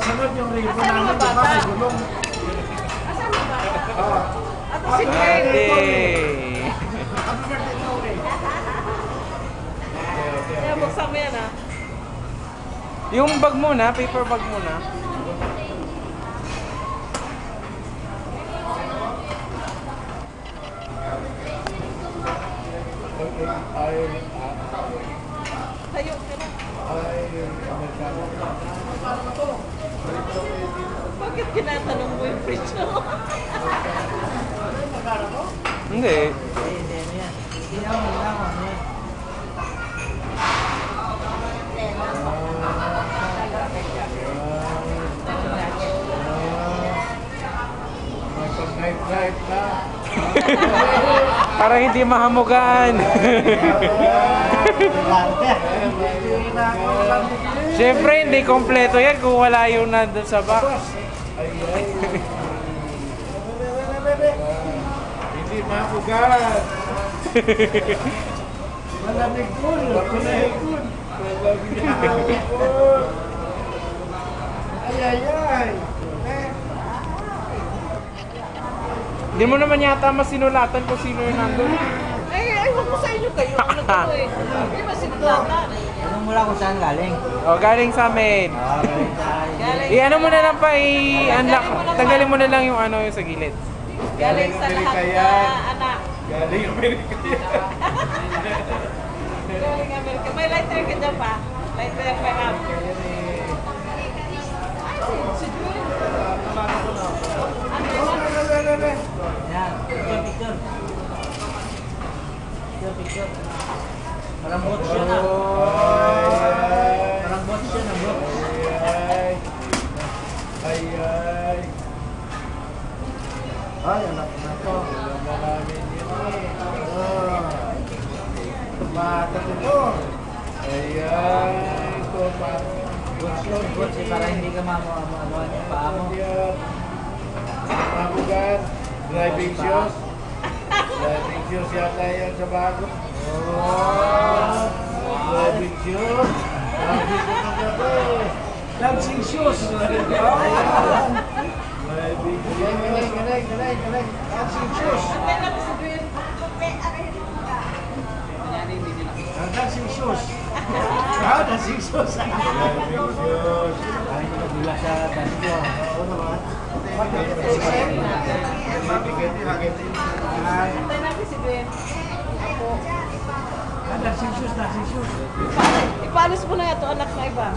sunod yung ribbon namin, di ba? May gulong. Asan na ba? Ato si Birthday! Happy birthday, Tori. Kaya buksan mo yan, ha? Yung bag muna, paper bag muna. Tayo ka na. Bakit kinatanong mo yung presyo? Hindi. Night na. Para hindi mahamugan. Siyempre, hindi kompleto yan kung wala yung nandun sa box. Hindi makugat. Malamig po. Malamig po. Malamig po. Ay. Hindi mo naman yata masinulatan kung sino yung nandun. Ay, huwag ko sa inyo kayo. Ano ko eh? Hindi ba sinulatan? Anong mula kung saan galing? O, galing sa amin. Galing I-ano mo na lang pa, i-unlock. Tanggalin mo na lang yung ano yung sa gilid. Galing sa lahat na anak. Galing Amerika yan. Galing Amerika. May lighter ka dyan pa. Lighter pa up. Si Jun. Yan, picture. Picture. Parang bot siya na. Parang bot siya na, bot. Ay. Ay, anak na to. Maraming yun eh. Bata to. Ayan. Ito pa. Bot siya para hindi ka mamuhan yung paa mo. Mabugan. Driving shoes. Driving shoes yata yan sa bago. Driving shoes. Dancing shoes. Driving shoes. Galing. Dancing shoes. Antay lang si Jun. Dancing shoes. Dancing shoes. Driving shoes. Ay, hindi ka bula sa dati ko. Oo naman. Antay lang si Jun. Dancing shoes. Ipalis mo na ito anak na iba.